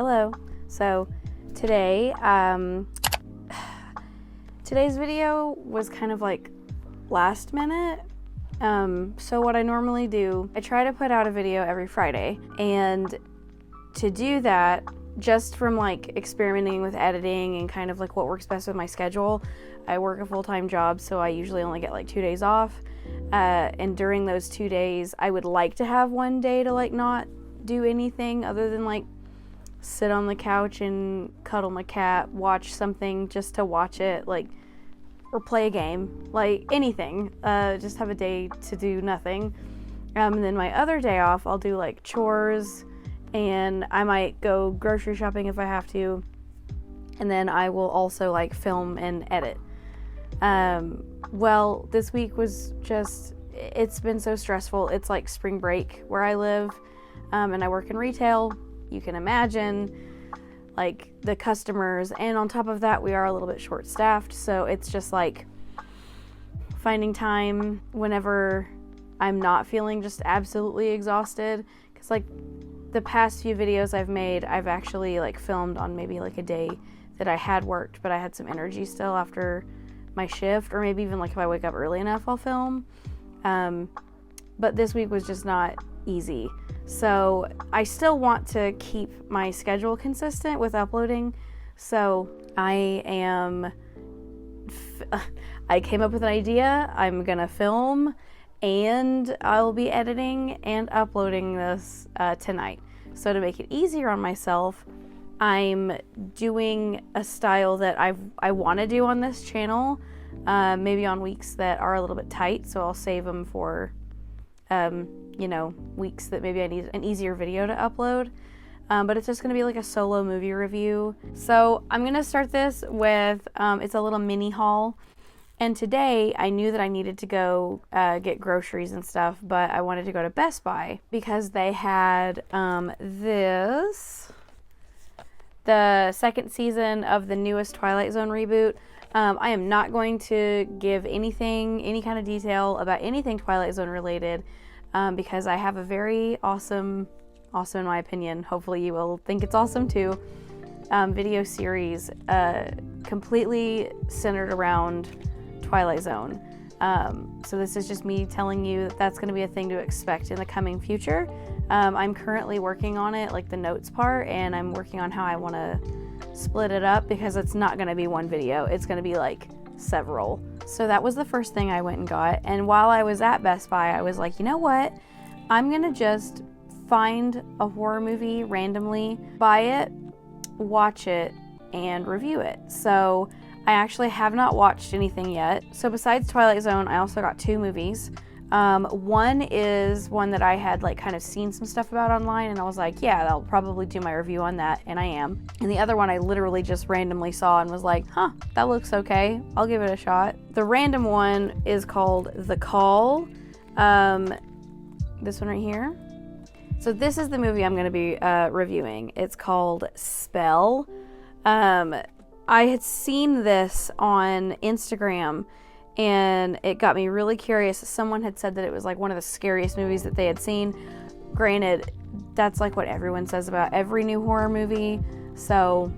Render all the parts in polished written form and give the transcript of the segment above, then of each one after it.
Hello. So today, today's video was kind of like last minute. So what I normally do, I try to put out a video every Friday, and to do that, just from like experimenting with editing and kind of like what works best with my schedule, I work a full-time job, so I usually only get like 2 days off. And during those 2 days, I would like to have one day to like not do anything other than like sit on the couch and cuddle my cat, watch something just to watch it, like, or play a game, like anything. Just have a day to do nothing. And then my other day off, I'll do like chores, and I might go grocery shopping if I have to. And then I will also like film and edit. Well, this week was just, it's been so stressful. It's like spring break where I live, and I work in retail. You can imagine like the customers, and on top of that, we are a little bit short-staffed. So it's just like finding time whenever I'm not feeling just absolutely exhausted. Cause like the past few videos I've made, I've actually like filmed on maybe like a day that I had worked, but I had some energy still after my shift, or maybe even like if I wake up early enough, I'll film. But this week was just not easy. So I still want to keep my schedule consistent with uploading. So I came up with an idea. I'm gonna film, and I'll be editing and uploading this tonight. So to make it easier on myself, I'm doing a style that I want to do on this channel, maybe on weeks that are a little bit tight. So I'll save them for weeks that maybe I need an easier video to upload. But it's just going to be like a solo movie review. So I'm going to start this with, it's a little mini haul. And today I knew that I needed to go get groceries and stuff, but I wanted to go to Best Buy because they had the second season of the newest Twilight Zone reboot. I am not going to give any kind of detail about anything Twilight Zone related, because I have a very awesome in my opinion, hopefully you will think it's awesome too, video series completely centered around Twilight Zone. So this is just me telling you that that's going to be a thing to expect in the coming future. I'm currently working on it, like the notes part, and I'm working on how I want to split it up, because it's not going to be one video. It's going to be like several. So that was the first thing I went and got. And while I was at Best Buy, I was like, you know what? I'm going to just find a horror movie randomly, buy it, watch it, and review it. So I actually have not watched anything yet. So besides Twilight Zone, I also got 2 movies. One is one that I had like kind of seen some stuff about online, and I was like, yeah, I'll probably do my review on that, and I am. And the other one I literally just randomly saw and was like, huh, that looks okay, I'll give it a shot. The random one is called The Call. This one right here. So this is the movie I'm going to be reviewing. It's called Spell. I had seen this on Instagram, and it got me really curious. Someone had said that it was like one of the scariest movies that they had seen. Granted, that's like what everyone says about every new horror movie, so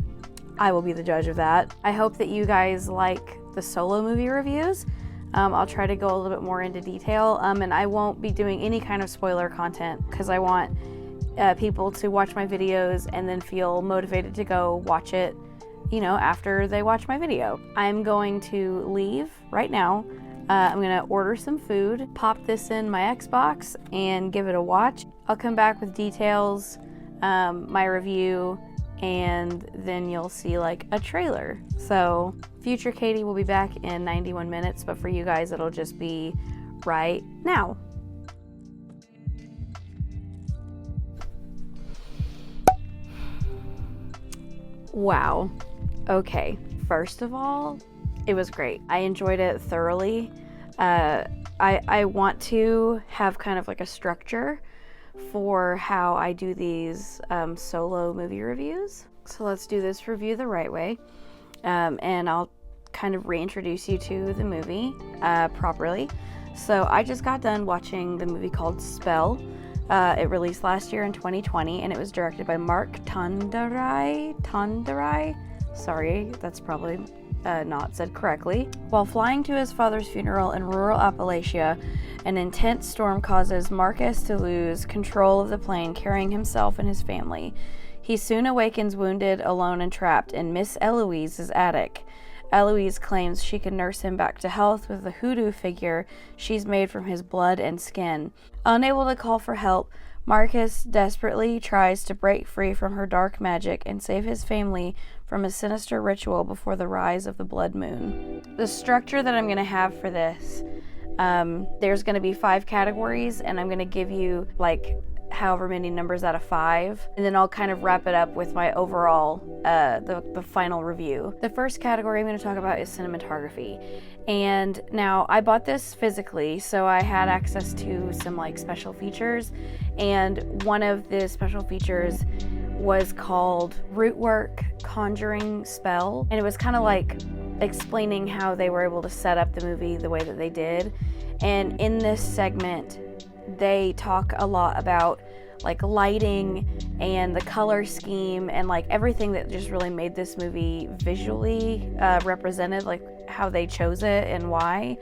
I will be the judge of that. I hope that you guys like the solo movie reviews. I'll try to go a little bit more into detail, and I won't be doing any kind of spoiler content, because I want people to watch my videos and then feel motivated to go watch it, after they watch my video. I'm going to leave right now. I'm gonna order some food, pop this in my Xbox, and give it a watch. I'll come back with details, my review, and then you'll see like a trailer. So future Katie will be back in 91 minutes, but for you guys, it'll just be right now. Wow. Okay, first of all, it was great. I enjoyed it thoroughly. I want to have kind of like a structure for how I do these solo movie reviews. So let's do this review the right way. And I'll kind of reintroduce you to the movie properly. So I just got done watching the movie called Spell. It released last year in 2020, and it was directed by Mark Tonderai. Sorry, that's probably not said correctly. While flying to his father's funeral in rural Appalachia, an intense storm causes Marcus to lose control of the plane carrying himself and his family. He soon awakens wounded, alone, and trapped in Miss Eloise's attic. Eloise claims she can nurse him back to health with the hoodoo figure she's made from his blood and skin. Unable to call for help, Marcus desperately tries to break free from her dark magic and save his family from a sinister ritual before the rise of the blood moon. The structure that I'm going to have for this, there's going to be 5 categories, and I'm going to give you like however many numbers out of 5, and then I'll kind of wrap it up with my overall the final review. The first category I'm going to talk about is cinematography, and now I bought this physically, so I had access to some like special features, and one of the special features was called Rootwork Conjuring Spell, and it was kind of like explaining how they were able to set up the movie the way that they did. And in this segment they talk a lot about like lighting and the color scheme and like everything that just really made this movie visually represented, like how they chose it and why.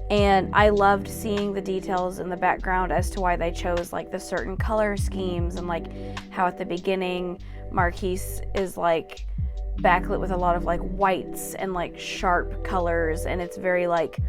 And I loved seeing the details in the background as to why they chose like the certain color schemes, and like how at the beginning Marquise is like backlit with a lot of like whites and like sharp colors, and it's very like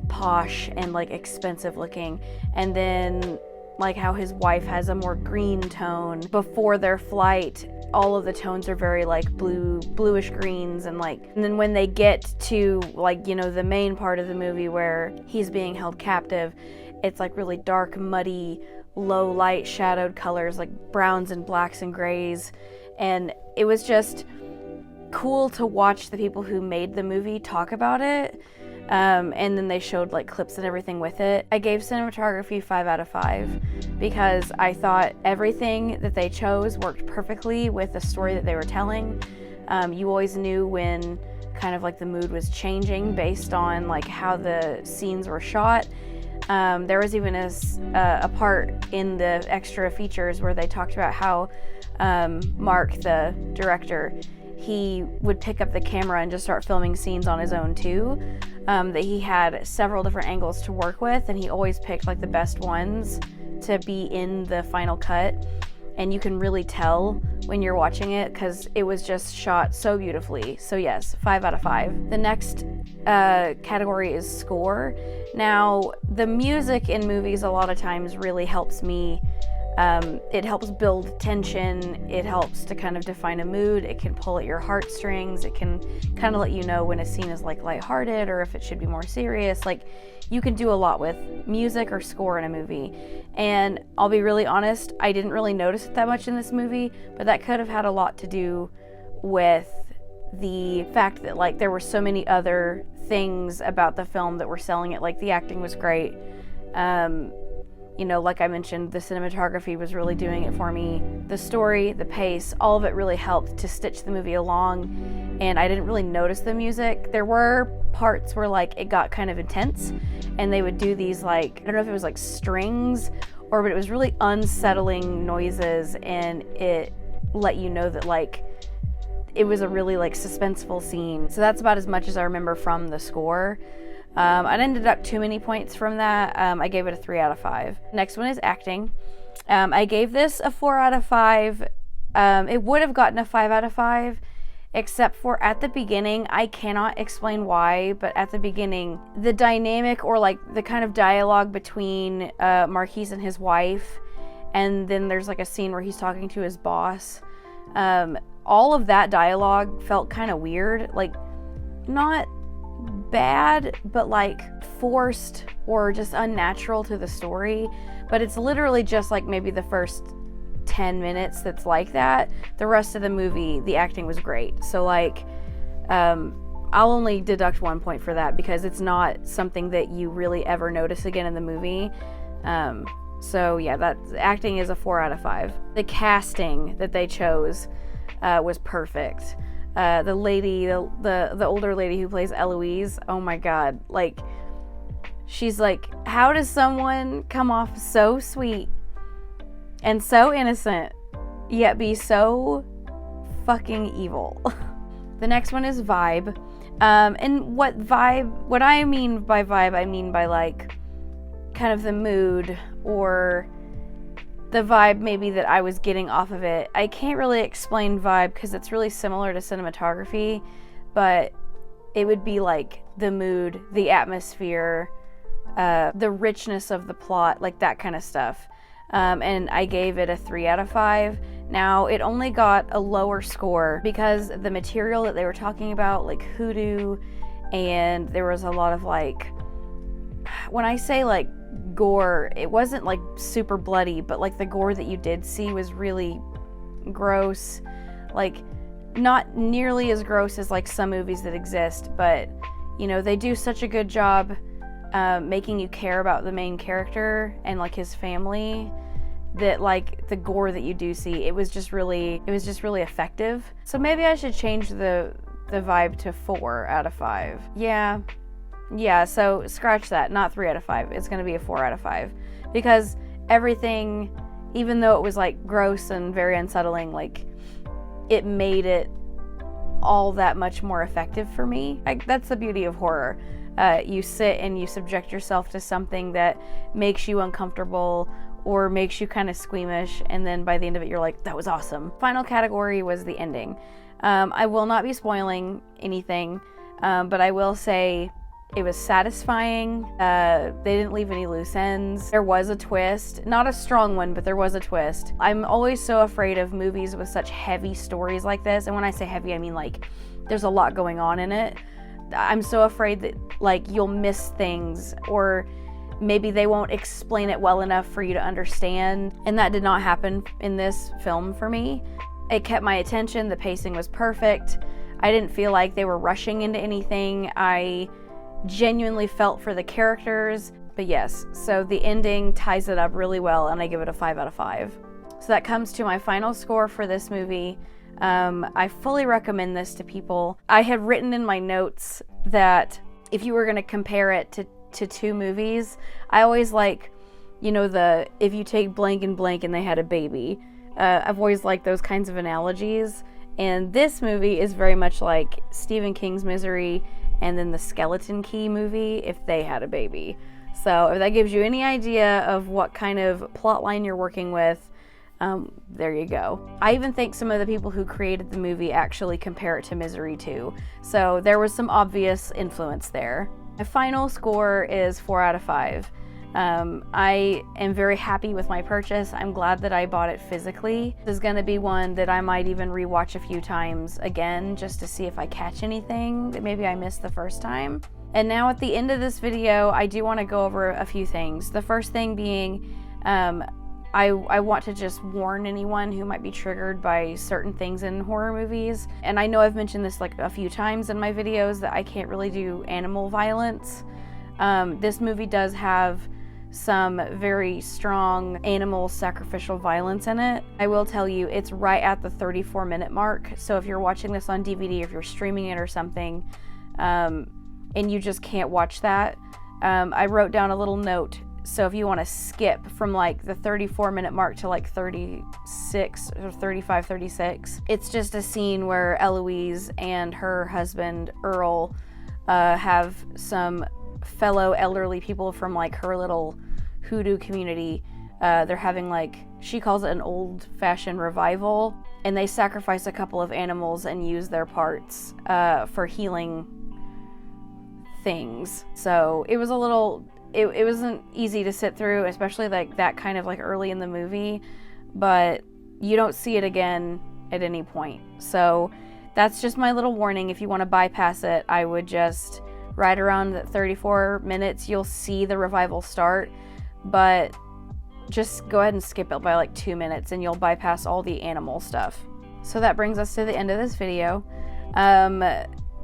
posh and like expensive looking. And then like how his wife has a more green tone before their flight. All of the tones are very like bluish greens, and then when they get to like, you know, the main part of the movie where he's being held captive, it's like really dark, muddy, low light shadowed colors like browns and blacks and grays. And it was just cool to watch the people who made the movie talk about it. And then they showed like clips and everything with it. I gave cinematography 5 out of 5 because I thought everything that they chose worked perfectly with the story that they were telling. You always knew when kind of like the mood was changing based on like how the scenes were shot. There was even a part in the extra features where they talked about how Mark, the director, he would pick up the camera and just start filming scenes on his own too. That he had several different angles to work with, and he always picked like the best ones to be in the final cut. And you can really tell when you're watching it because it was just shot so beautifully. So yes, 5 out of 5. The next category is score. Now, the music in movies a lot of times really helps me. It helps build tension, it helps to kind of define a mood, it can pull at your heartstrings, it can kind of let you know when a scene is like lighthearted or if it should be more serious. Like, you can do a lot with music or score in a movie. And I'll be really honest, I didn't really notice it that much in this movie, but that could have had a lot to do with the fact that like there were so many other things about the film that were selling it. Like the acting was great. You know, like I mentioned, the cinematography was really doing it for me. The story, the pace, all of it really helped to stitch the movie along, and I didn't really notice the music. There were parts where like it got kind of intense, and they would do these like, I don't know if it was like strings but it was really unsettling noises, and it let you know that like it was a really like suspenseful scene. So that's about as much as I remember from the score. I didn't deduct too many points from that. I gave it a 3 out of 5. Next one is acting. I gave this a 4 out of 5. It would have gotten a 5 out of 5, except for at the beginning. I cannot explain why, but at the beginning, the dynamic or like the kind of dialogue between Marquise and his wife, and then there's like a scene where he's talking to his boss. All of that dialogue felt kind of weird. Like, not bad, but like forced or just unnatural to the story. But it's literally just like maybe the first 10 minutes that's like that. The rest of the movie, the acting was great. So like I'll only deduct 1 point for that because it's not something that you really ever notice again in the movie. So yeah, that acting is a 4 out of 5. The casting that they chose was perfect. The lady, the older lady who plays Eloise, oh my god, like, she's like, how does someone come off so sweet and so innocent, yet be so fucking evil. The next one is vibe. And what I mean by vibe, I mean by like kind of the mood or the vibe maybe that I was getting off of it. I can't really explain vibe because it's really similar to cinematography, but it would be like the mood, the atmosphere, the richness of the plot, like that kind of stuff. And I gave it a 3 out of 5. Now, it only got a lower score because the material that they were talking about, like hoodoo, and there was a lot of like, when I say like gore, it wasn't like super bloody, but like the gore that you did see was really gross. Like, not nearly as gross as like some movies that exist, but you know, they do such a good job making you care about the main character and like his family, that like the gore that you do see, it was just really effective. So maybe I should change the vibe to 4 out of 5. Yeah, so scratch that, not 3 out of 5. It's gonna be a 4 out of 5 because everything, even though it was like gross and very unsettling, like it made it all that much more effective for me. That's the beauty of horror. You sit and you subject yourself to something that makes you uncomfortable or makes you kind of squeamish, and then by the end of it you're like, that was awesome. Final category was the ending. I will not be spoiling anything, but I will say it was satisfying. They didn't leave any loose ends. There was a twist, not a strong one, but there was a twist. I'm always so afraid of movies with such heavy stories like this, and when I say heavy, I mean like there's a lot going on in it. I'm so afraid that like you'll miss things, or maybe they won't explain it well enough for you to understand, and that did not happen in this film for me. It kept my attention, the pacing was perfect. I didn't feel like they were rushing into anything. I genuinely felt for the characters. But yes, so the ending ties it up really well, and I give it a 5 out of 5. So that comes to my final score for this movie. I fully recommend this to people. I had written in my notes that if you were going to compare it to 2 movies, I always like, you know, if you take blank and blank and they had a baby. I've always liked those kinds of analogies. And this movie is very much like Stephen King's Misery and then the Skeleton Key movie if they had a baby. So if that gives you any idea of what kind of plot line you're working with, there you go. I even think some of the people who created the movie actually compare it to Misery too. So there was some obvious influence there. My final score is 4 out of 5. I am very happy with my purchase. I'm glad that I bought it physically. This is going to be one that I might even rewatch a few times again just to see if I catch anything that maybe I missed the first time. And now at the end of this video, I do want to go over a few things. The first thing being, I want to just warn anyone who might be triggered by certain things in horror movies. And I know I've mentioned this like a few times in my videos that I can't really do animal violence. This movie does have some very strong animal sacrificial violence in it. I will tell you, it's right at the 34-minute mark. So if you're watching this on DVD, if you're streaming it or something, and you just can't watch that, I wrote down a little note. So if you want to skip from like the 34-minute mark to like 36 or 35, 36, it's just a scene where Eloise and her husband Earl have some fellow elderly people from like her little hoodoo community. They're having like, she calls it an old-fashioned revival, and they sacrifice a couple of animals and use their parts for healing things. So it was a little, it wasn't easy to sit through, especially like that kind of like early in the movie, but you don't see it again at any point. So that's just my little warning. If you want to bypass it, I would just, right around the 34 minutes, you'll see the revival start, but just go ahead and skip it by like 2 minutes and you'll bypass all the animal stuff. So that brings us to the end of this video.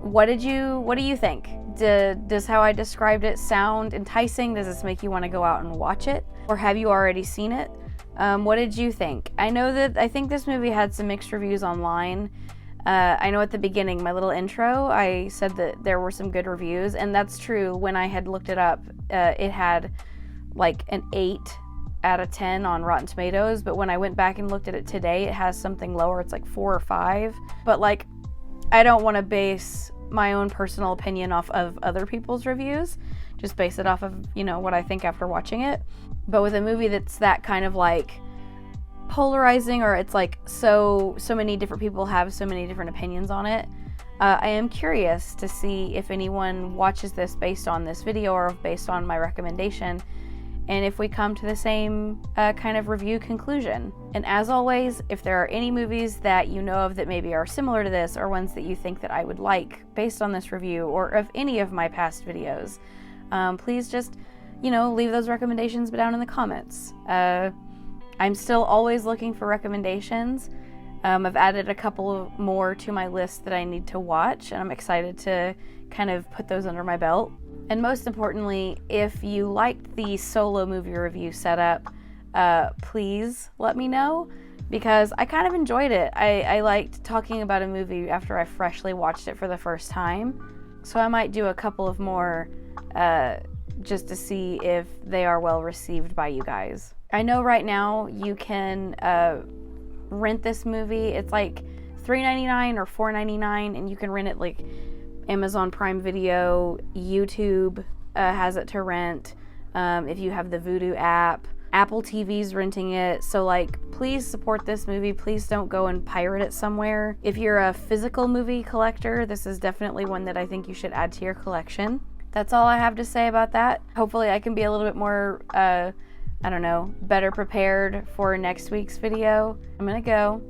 What do you think? Does how I described it sound enticing? Does this make you want to go out and watch it? Or have you already seen it? What did you think? I think this movie had some mixed reviews online. I know at the beginning, my little intro, I said that there were some good reviews, and that's true. When I had looked it up, it had like an 8 out of 10 on Rotten Tomatoes, but when I went back and looked at it today, it has something lower. It's like 4 or 5. But like, I don't want to base my own personal opinion off of other people's reviews. Just base it off of, you know, what I think after watching it. But with a movie that's that kind of like polarizing, or it's like so many different people have so many different opinions on it, I am curious to see if anyone watches this based on this video or based on my recommendation, and if we come to the same kind of review conclusion. And as always, if there are any movies that you know of that maybe are similar to this, or ones that you think that I would like based on this review or of any of my past videos, please just, you know, leave those recommendations down in the comments. I'm still always looking for recommendations. I've added a couple more to my list that I need to watch, and I'm excited to kind of put those under my belt. And most importantly, if you liked the solo movie review setup, please let me know, because I kind of enjoyed it. I liked talking about a movie after I freshly watched it for the first time. So I might do a couple of more just to see if they are well received by you guys. I know right now you can rent this movie. It's like $3.99 or $4.99, and you can rent it like Amazon Prime Video, YouTube has it to rent. If you have the Vudu app, Apple TV's renting it. So like, please support this movie. Please don't go and pirate it somewhere. If you're a physical movie collector, this is definitely one that I think you should add to your collection. That's all I have to say about that. Hopefully I can be a little bit more I don't know, better prepared for next week's video. I'm gonna go,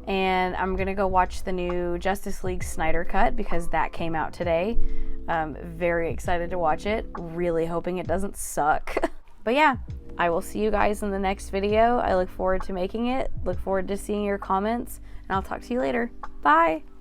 and I'm gonna go watch the new Justice League Snyder Cut, because that came out today. Very excited to watch it. Really hoping it doesn't suck. But yeah, I will see you guys in the next video. I look forward to making it. Look forward to seeing your comments, and I'll talk to you later. Bye!